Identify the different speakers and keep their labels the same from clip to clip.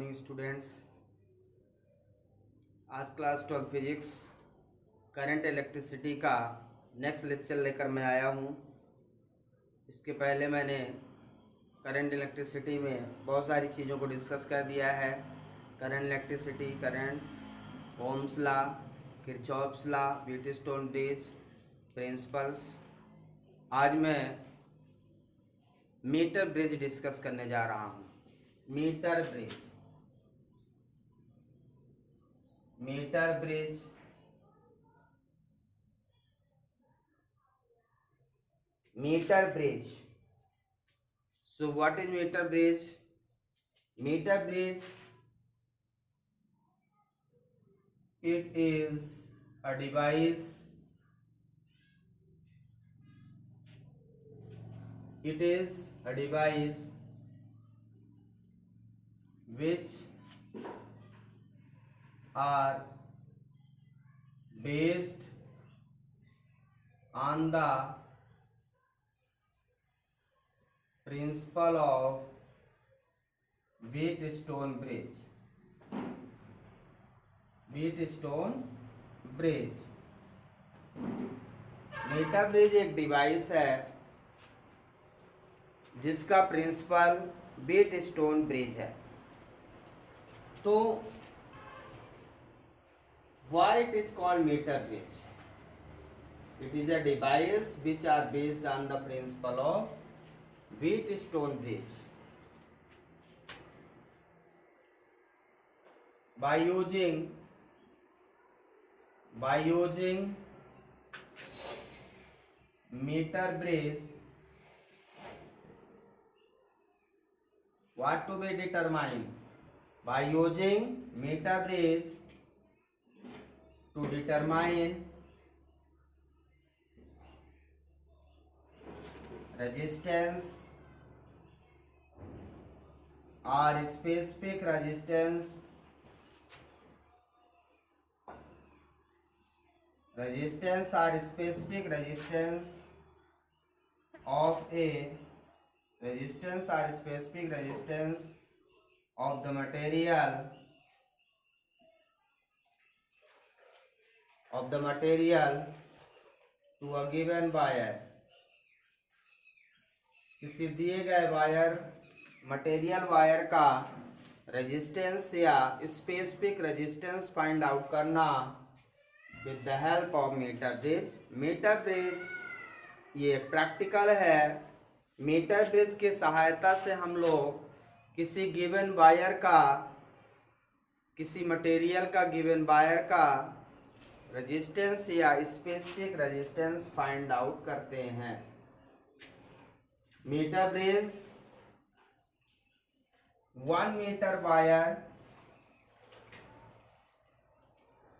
Speaker 1: Morning students. आज class 12 physics current electricity का next lecture लेकर मैं आया हूँ। इसके पहले मैंने करंट इलेक्ट्रिसिटी में बहुत सारी चीज़ों को डिस्कस कर दिया है। Current electricity, current, ohm's law, Kirchhoff's law, Wheatstone bridge principles. आज मैं मीटर ब्रिज डिस्कस करने जा रहा हूँ। Metre bridge, metre bridge, meter bridge. So what is meter bridge? Meter bridge, it is a device, it is a device which are based on the principle of Wheatstone bridge. Wheatstone bridge, metre bridge एक device है जिसका principal Wheatstone bridge है। तो why it is called meter bridge? It is a device which are based on the principle of Wheatstone bridge. By using meter bridge, what to be determined? By using meter bridge to determine resistance or specific resistance or specific resistance of a resistance or specific resistance of the material to a given wire. किसी दिए गए wire, material wire का resistance या specific resistance find out करना with the help of metre bridge. Metre bridge ये practical है। Metre bridge की सहायता से हम लोग किसी गिवन वायर का, किसी मटेरियल का गिवन वायर का रेजिस्टेंस या स्पेसिफिक रेजिस्टेंस फाइंड आउट करते हैं। Metre bridge, 1 meter wire,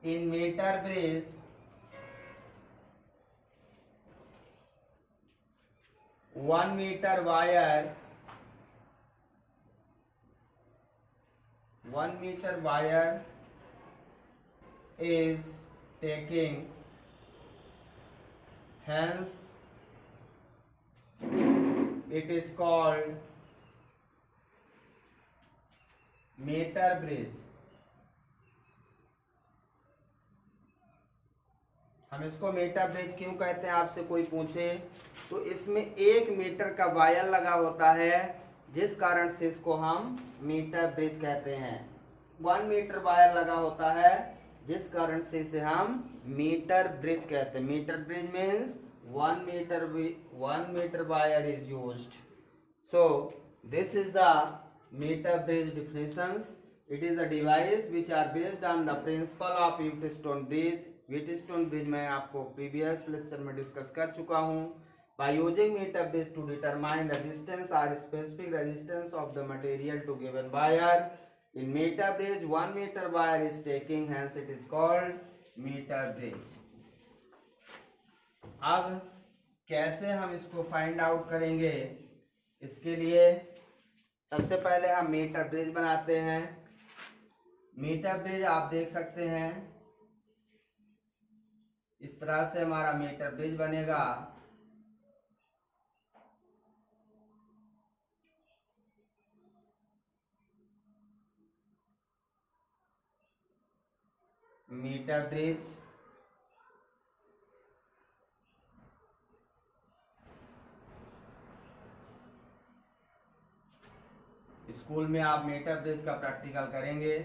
Speaker 1: in meter bridge 1 meter wire, 1 meter wire is taking, hence it is called meter bridge। हम इसको मीटर ब्रिज क्यों कहते हैं, आपसे कोई पूछे तो इसमें 1 मीटर का वायर लगा होता है, जिस कारण से इसको हम मीटर ब्रिज कहते हैं। 1 मीटर वायर लगा होता है जिस कारण से इसे हम मीटर ब्रिज कहते हैं। Metre bridge means 1 meter wire is used. So this is the meter bridge definitions. It is a device which are based on the principle of Wheatstone bridge. Wheatstone bridge मैं आपको previous lecture में discuss कर चुका हूँ। By using meter bridge to determine resistance or specific resistance of the material to given wire. In meter bridge 1 meter wire is taking, hence it is called meter bridge. अब कैसे हम इसको find out करेंगे, इसके लिए सबसे पहले हम मीटर ब्रिज बनाते हैं। मीटर ब्रिज आप देख सकते हैं, इस तरह से हमारा मीटर ब्रिज बनेगा। मीटर ब्रिज स्कूल में आप मीटर ब्रिज का प्रैक्टिकल करेंगे।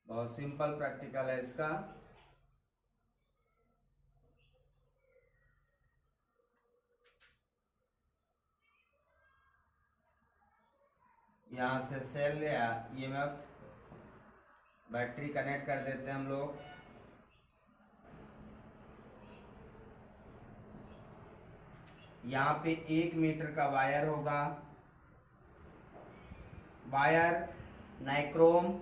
Speaker 1: बहुत सिंपल प्रैक्टिकल है इसका। यहाँ से सेल या ईएमएफ बैटरी कनेक्ट कर देते हैं हम लोग। यहाँ पे 1 मीटर का वायर होगा। वायर नाइक्रोम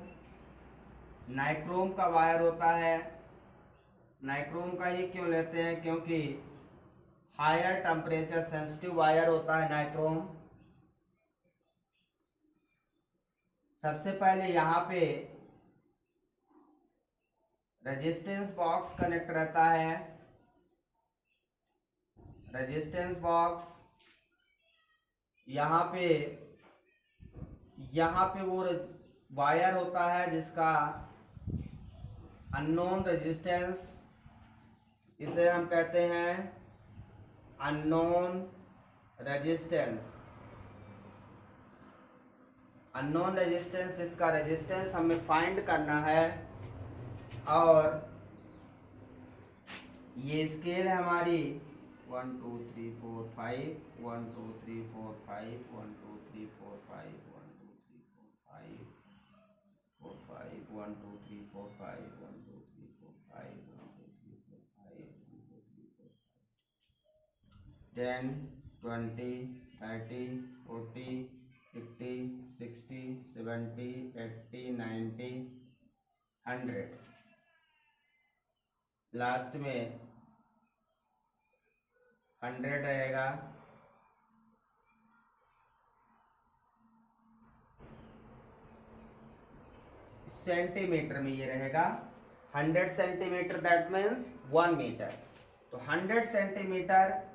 Speaker 1: का वायर होता है। नाइक्रोम का ही क्यों लेते हैं? क्योंकि हायर टेम्परेचर सेंसिटिव वायर होता है नाइक्रोम। सबसे पहले यहाँ पे रेजिस्टेंस बॉक्स कनेक्ट रहता है। रेजिस्टेंस बॉक्स यहाँ पे वो वायर होता है जिसका अननोन रेजिस्टेंस, इसे हम कहते हैं अननोन रेजिस्टेंस। अननोन रेजिस्टेंस, इसका रेजिस्टेंस हमें फाइंड करना है। और ये स्केल है हमारी 1 2 3 4 5 1 2 3 4 5 1 2 3 4 5 1 2 3 4 5 4 5 1 2 3 4 5 1 2 3 4 5 1 2 3 4 5 1 2 3 4 5 10 20 30 40 50 60 70 80 90 100। लास्ट में 100 रहेगा। सेंटीमीटर में ये रहेगा 100 सेंटीमीटर, दैट मीन्स 1 मीटर। तो 100 सेंटीमीटर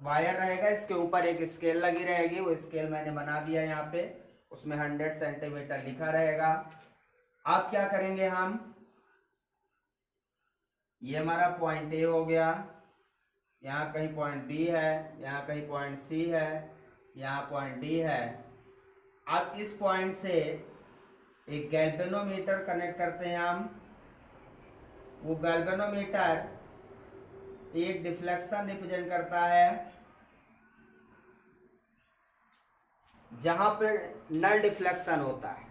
Speaker 1: वायर रहेगा। इसके ऊपर एक स्केल लगी रहेगी, वो स्केल मैंने बना दिया यहाँ पे, उसमें 100 सेंटीमीटर लिखा रहेगा। अब क्या करेंगे हम, ये हमारा पॉइंट ए हो गया, यहाँ कहीं पॉइंट बी है, यहाँ कहीं पॉइंट सी है, यहाँ पॉइंट डी है। अब इस पॉइंट से एक गैल्वेनोमीटर कनेक्ट करते हैं हम। वो गैल्वेनोमीटर एक डिफ्लेक्शन रिप्रेजेंट करता है। जहां पे नल डिफ्लेक्शन होता है,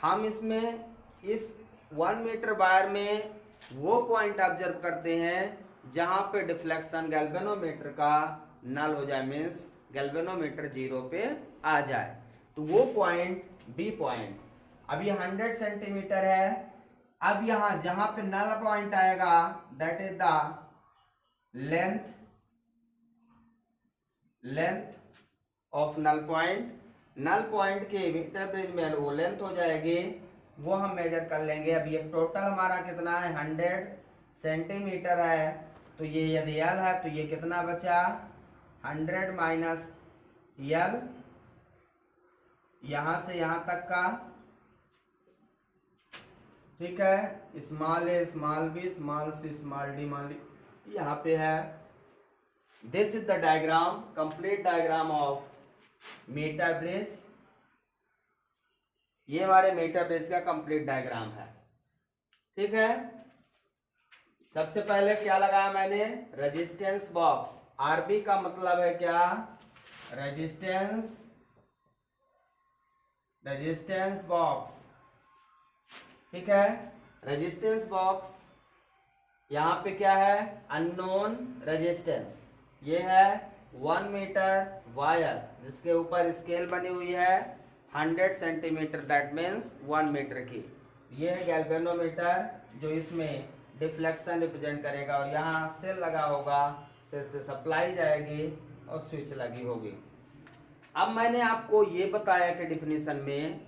Speaker 1: हम इसमें इस 1 मीटर वायर में वो पॉइंट ऑब्जर्व करते हैं जहां पे डिफ्लेक्शन गैल्वेनोमीटर का नल हो जाए, मीन्स गैल्वेनोमीटर 0 पे आ जाए। तो वो पॉइंट बी पॉइंट, अब ये 100 सेंटीमीटर है। अब यहां जहां पे नल पॉइंट आएगा, that is the length of null point. Null point के मीटर ब्रिज में वो लेंथ हो जाएगी, वो हम मेजर कर लेंगे। अब ये टोटल हमारा कितना है, 100 सेंटीमीटर है। तो ये यदि L है तो ये कितना बचा, 100 माइनस L, यहां से यहां तक का, ठीक है। Small a small b small c small d मान ली यहाँ पे है। This is the diagram, complete diagram of metre bridge. ये हमारे मीटर ब्रिज का कंप्लीट डायग्राम है, ठीक है। सबसे पहले क्या लगाया मैंने, रेजिस्टेंस बॉक्स। आरबी का मतलब है क्या, रेजिस्टेंस बॉक्स, ठीक है। रेजिस्टेंस बॉक्स यहाँ पे क्या है, अननोन रेजिस्टेंस। ये है 1 मीटर वायर जिसके ऊपर स्केल बनी हुई है 100 सेंटीमीटर, दैट मीन्स 1 मीटर की। ये है गैल्वेनोमीटर जो इसमें डिफ्लेक्शन रिप्रेजेंट करेगा। और यहाँ सेल लगा होगा, सेल से सप्लाई जाएगी और स्विच लगी होगी। अब मैंने आपको ये बताया कि डिफिनीशन में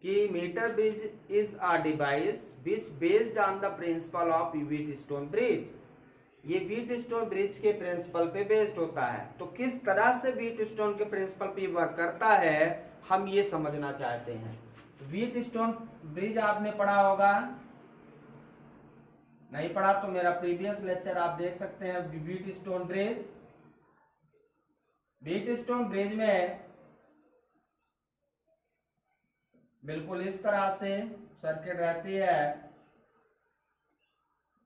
Speaker 1: कि metre bridge is a device which based on the principle of Wheatstone bridge. ये व्हीटस्टोन ब्रिज के प्रिंसिपल पे बेस्ड होता है। तो किस तरह से व्हीटस्टोन के प्रिंसिपल पे वर्क करता है, हम ये समझना चाहते हैं। व्हीटस्टोन ब्रिज आपने पढ़ा होगा, नहीं पढ़ा तो मेरा प्रीवियस लेक्चर आप देख सकते हैं। व्हीटस्टोन ब्रिज, व्हीटस्टोन ब्रिज में बिल्कुल इस तरह से सर्किट रहती है,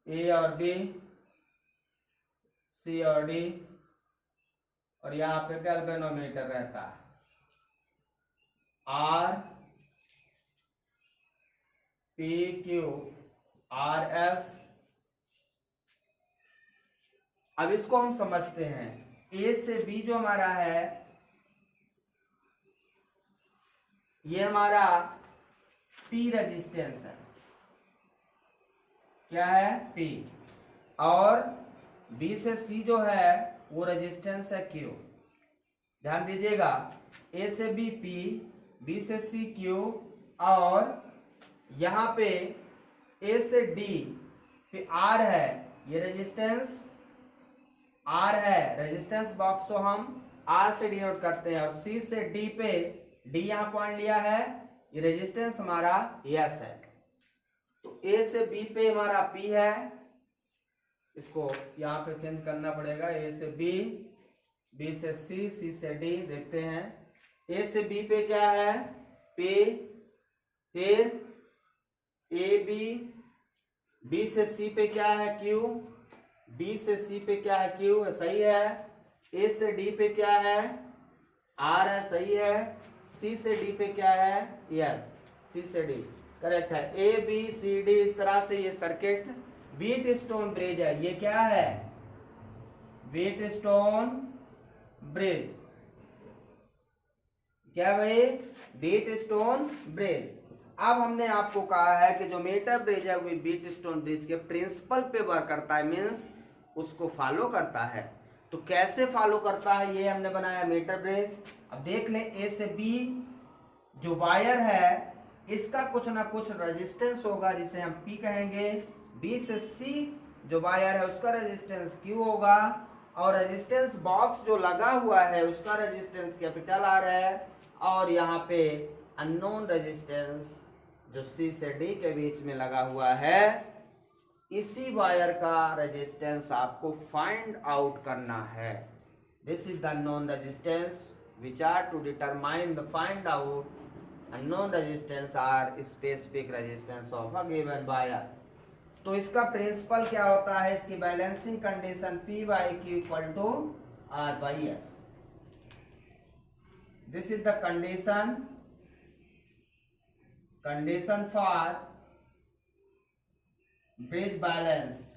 Speaker 1: ए और बी, सी और डी, और यहां पे गैल्वेनोमीटर रहता है, R P Q R S. अब इसको हम समझते हैं, ए से बी जो हमारा है ये हमारा पी रेजिस्टेंस है, क्या है, पी, और बी से सी जो है वो रेजिस्टेंस है क्यू। ध्यान दीजिएगा, ए से बी पी, बी से सी क्यू, और यहां पे ए से डी पे आर है, ये रेजिस्टेंस आर है, रेजिस्टेंस बॉक्स को हम आर से डिनोट करते हैं, और सी से डी पे, डी यहां पॉइंट लिया है, ये रेजिस्टेंस हमारा एस है। तो ए से बी पे हमारा पी है, इसको यहां पे चेंज करना पड़ेगा, ए से बी, बी से सी, सी से डी। देखते हैं, ए से बी पे क्या है, पी, फिर ए बी, बी से सी पे क्या है, क्यू, बी से सी पे क्या है, क्यू, सही है। ए से डी पे क्या है, आर है, सही है। सी से डी पे क्या है, यस, सी से डी करेक्ट है। ए बी सी डी, इस तरह से ये सर्किट व्हीटस्टोन ब्रिज है। ये क्या है, व्हीटस्टोन ब्रिज, क्या भाई, व्हीटस्टोन ब्रिज। अब हमने आपको कहा है कि जो मीटर ब्रिज है वो व्हीटस्टोन ब्रिज के प्रिंसिपल पे वर्क करता है, मीन्स उसको फॉलो करता है। तो कैसे फॉलो करता है, ये हमने बनाया मीटर ब्रिज। अब देख लें, ए से बी जो वायर है इसका कुछ ना कुछ रेजिस्टेंस होगा जिसे हम पी कहेंगे, बी से सी जो वायर है उसका रेजिस्टेंस क्यू होगा, और रेजिस्टेंस बॉक्स जो लगा हुआ है उसका रेजिस्टेंस कैपिटल आर है, और यहाँ पे अननोन रेजिस्टेंस जो सी से डी के बीच में लगा हुआ है, इसी वायर का रेजिस्टेंस आपको फाइंड आउट करना है। This is the unknown resistance which are to determine the find out unknown resistance or specific resistance of a given wire। तो इसका प्रिंसिपल क्या होता है, इसकी balancing condition P by Q equal to R by S। This is the condition for bridge balance,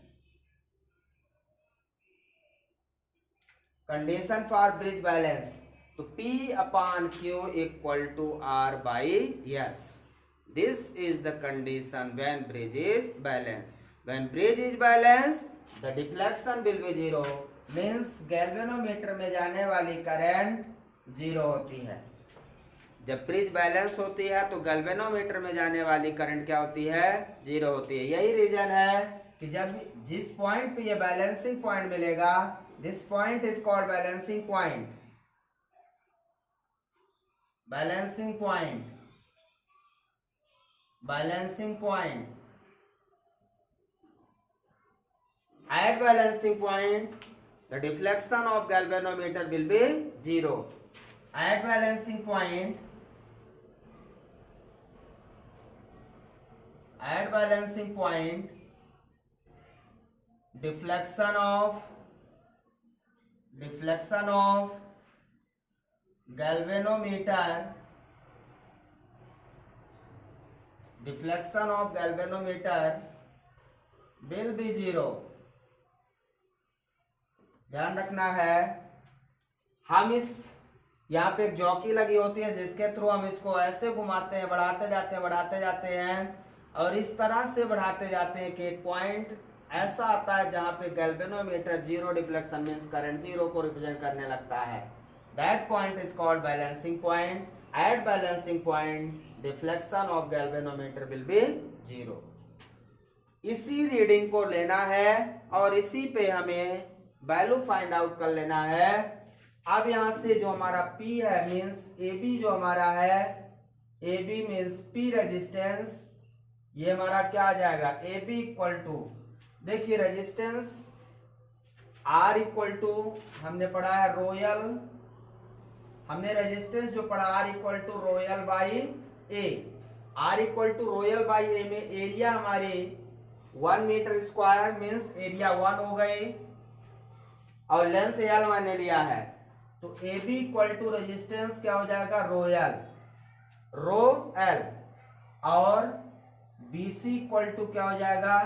Speaker 1: condition for bridge balance। तो P upon Q equal to R by S। This is the condition when bridge is balanced। When bridge is balanced, the deflection will be zero, means galvanometer में जाने वाली current zero होती है। जब bridge balance होती है तो galvanometer में जाने वाली करंट क्या होती है, जीरो होती है। यही रीजन है कि जब जिस पॉइंट पे ये बैलेंसिंग पॉइंट मिलेगा, this point is called balancing point. Balancing point, balancing point। At balancing point, the deflection of galvanometer will be zero। At balancing point, deflection of galvanometer will be zero। ध्यान रखना है, हम इस यहाँ पे एक jockey लगी होती है जिसके थ्रू हम इसको ऐसे घुमाते हैं, बढ़ाते जाते हैं और इस तरह से बढ़ाते जाते हैं कि एक पॉइंट ऐसा आता है जहां पे galvanometer zero deflection means current zero को रिप्रेजेंट करने लगता है। That point is called balancing point. At balancing point deflection of galvanometer will be zero. इसी रीडिंग को लेना है और इसी पे हमें वैल्यू फाइंड आउट कर लेना है। अब यहां से जो हमारा P है मींस AB जो हमारा है, A B means P resistance, ये हमारा क्या आ जाएगा, ए बी इक्वल टू, देखिए रेजिस्टेंस आर इक्वल टू, हमने पढ़ा है रोयल, हमने रेजिस्टेंस जो पढ़ा R equal to rho L by A, R equal to rho L by A में एरिया हमारे 1 मीटर स्क्वायर मीन्स एरिया 1 हो गए, और लेंथ एल मैंने लिया है, तो A B equal to resistance क्या हो जाएगा, रोयल रो एल, और बी सी इक्वल टू क्या हो जाएगा,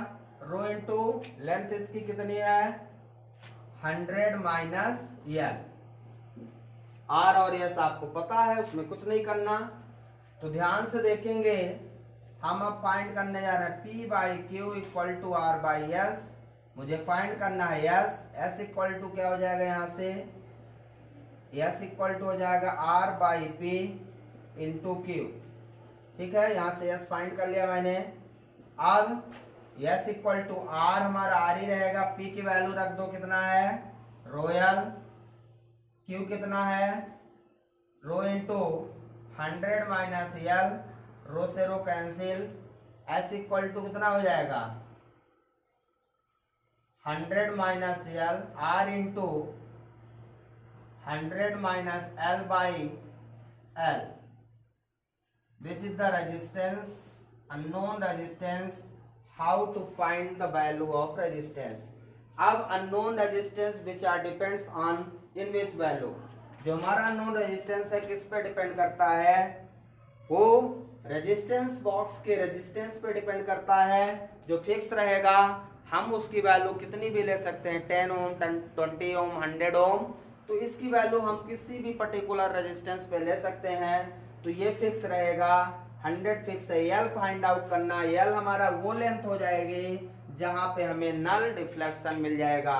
Speaker 1: रो इंटू लेंथ इसकी कितनी है 100 माइनस एल, आर और एस आपको पता है, उसमें कुछ नहीं करना। तो ध्यान से देखेंगे, हम अब फाइंड करने जा रहे हैं P by Q equal to R by S, मुझे फाइंड करना है एस, एस इक्वल टू क्या हो जाएगा, यहाँ से एस इक्वल टू हो जाएगा R by P into Q, ठीक है, यहाँ से एस फाइंड कर लिया मैंने। अब एस इक्वल टू आर हमारा आर ही रहेगा, पी की वैल्यू रख दो, कितना है रोयल, क्यू कितना है rho into 100 minus L, rho से rho cancel, S equal to कितना हो जाएगा 100 minus L, R into 100 minus L by L, this is the resistance, unknown resistance, how to find the value of resistance. अब unknown resistance which R depends on in which value, जो हमारा unknown resistance है किस पे depend करता है, वो resistance box के रेजिस्टेंस पे डिपेंड करता है, जो फिक्स रहेगा हम उसकी वैल्यू कितनी भी ले सकते हैं, 10 ओम 20 ओम 100 ओम, तो इसकी वैल्यू हम किसी भी पर्टिकुलर रेजिस्टेंस पे ले सकते हैं, तो ये फिक्स रहेगा, 100 फिक्स है। एल फाइंड आउट करना, एल हमारा वो लेंथ हो जाएगी जहां पे हमें नल डिफ्लेक्शन मिल जाएगा,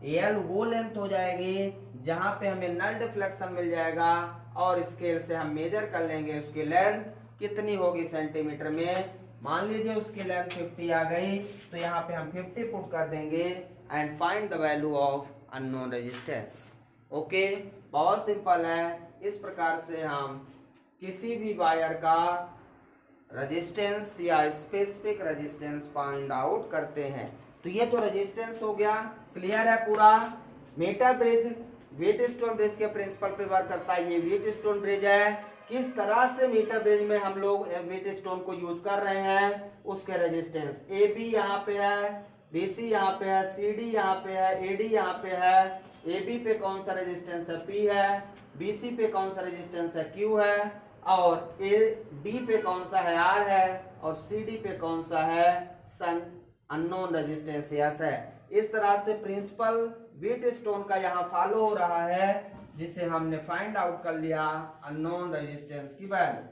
Speaker 1: एल वो लेंथ हो जाएगी जहां पे हमें नल डिफ्लेक्शन मिल जाएगा, और स्केल से हम मेजर कर लेंगे उसकी लेंथ कितनी होगी सेंटीमीटर में, मान लीजिए उसकी लेंथ 50 आ गई, तो यहाँ पे हम 50 पुट कर देंगे and find the value of unknown resistance. Okay, बहुत सिंपल है, इस प्रकार से हम किसी भी वायर का रेजिस्टेंस या स्पेसिफिक रेजिस्टेंस फाइंड आउट करते हैं। तो ये तो रेजिस्टेंस हो गया, क्लियर है पूरा। Metre bridge Wheatstone bridge के प्रिंसिपल पे वर्क करता है, ये वेट स्टोन ब्रिज है, किस तरह से मीटर ब्रिज में हम लोग वेट स्टोन को यूज कर रहे हैं, उसके रेजिस्टेंस ए बी यहाँ पे है, बी सी यहाँ पे है, सी डी यहाँ पे है, ए डी यहाँ पे है, ए बी पे कौन सा रेजिस्टेंस है पी है, बी सी पे कौन सा रेजिस्टेंस है क्यू है, और ए डी पे कौन सा है आर है, और सी डी पे कौन सा है सन अननोन रेजिस्टेंस यस है। इस तरह से प्रिंसिपल वेट स्टोन का यहाँ फॉलो हो रहा है, जिसे हमने फाइंड आउट कर लिया अननोन रेजिस्टेंस की वैल्यू,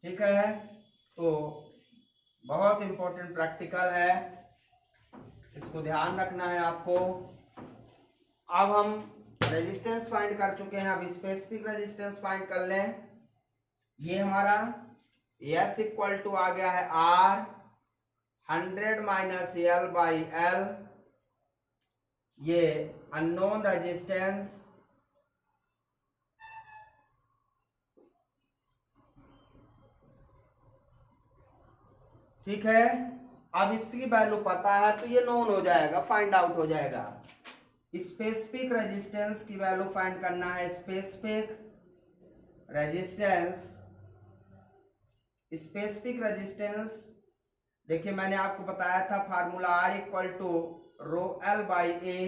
Speaker 1: ठीक है। तो बहुत इंपॉर्टेंट प्रैक्टिकल है, इसको ध्यान रखना है आपको। अब हम रेजिस्टेंस फाइंड कर चुके हैं, अब स्पेसिफिक रेजिस्टेंस फाइंड कर लें। ये हमारा S इक्वल टू आ गया है R 100 minus L by L, ये अननोन रेजिस्टेंस, ठीक है। अब इसकी वैल्यू पता है तो ये नोन हो जाएगा, फाइंड आउट हो जाएगा। स्पेसिफिक रेजिस्टेंस की वैल्यू फाइंड करना है, स्पेसिफिक रेजिस्टेंस, स्पेसिफिक रेजिस्टेंस देखिए मैंने आपको बताया था formula R equal to rho L by A,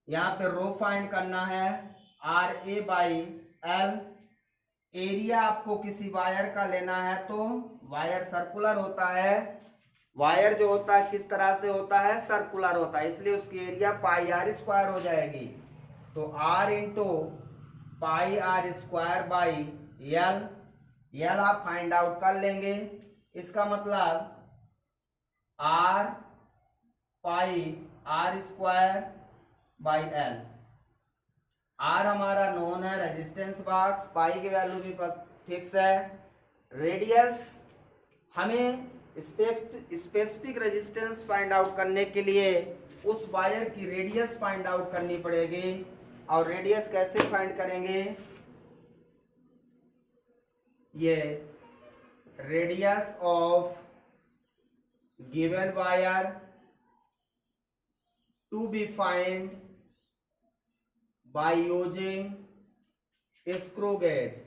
Speaker 1: यहाँ पे रो फाइंड करना है R A by L. Area आपको किसी वायर का लेना है तो वायर सर्कुलर होता है, वायर जो होता है किस तरह से होता है, सर्कुलर होता है, इसलिए उसकी एरिया पाई आर स्क्वायर हो जाएगी। तो R into pi R square by L, L आप फाइंड आउट कर लेंगे, इसका मतलब R pi R square by L. R हमारा नोन है रेजिस्टेंस बॉक्स, पाई की वैल्यू भी फिक्स है। रेडियस हमें स्पेसिफिक रेजिस्टेंस फाइंड आउट करने के लिए उस वायर की रेडियस फाइंड आउट करनी पड़ेगी, और रेडियस कैसे फाइंड करेंगे, ये radius of given wire to be find by using screw gauge.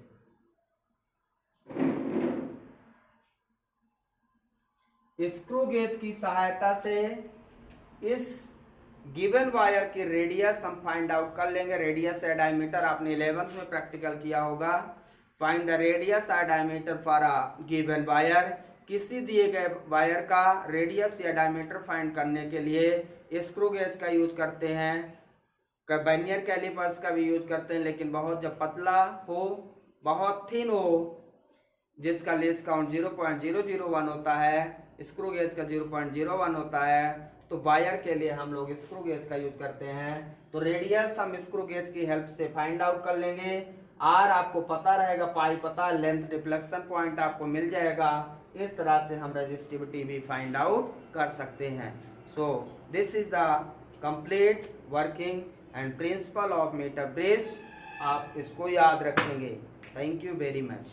Speaker 1: Screw gauge की सहायता से इस गिवन वायर की रेडियस हम फाइंड आउट कर लेंगे। रेडियस या डायमीटर आपने 11th में प्रैक्टिकल किया होगा। फाइंड द रेडियस या diameter for a given wire. किसी दिए गए वायर का रेडियस या डायमीटर फाइंड करने के लिए स्क्रू गेज का यूज करते हैं, वर्नियर कैलिपर्स का भी यूज करते हैं, लेकिन बहुत जब पतला हो, बहुत थिन हो, जिसका लेस काउंट 0.001 होता है, स्क्रू गेज का 0.01 होता है, तो वायर के लिए हम लोग स्क्रू गेज का यूज करते हैं। तो रेडियस हम स्क्रू गेज की हेल्प से फाइंड आउट कर लेंगे। आर आपको पता रहेगा, पाई पता, लेंथ डिफ्लेक्शन पॉइंट आपको मिल जाएगा। इस तरह से हम रेजिस्टिविटी भी फाइंड आउट कर सकते हैं। So this is the complete working and principle of metre bridge. आप इसको याद रखेंगे। Thank you very much.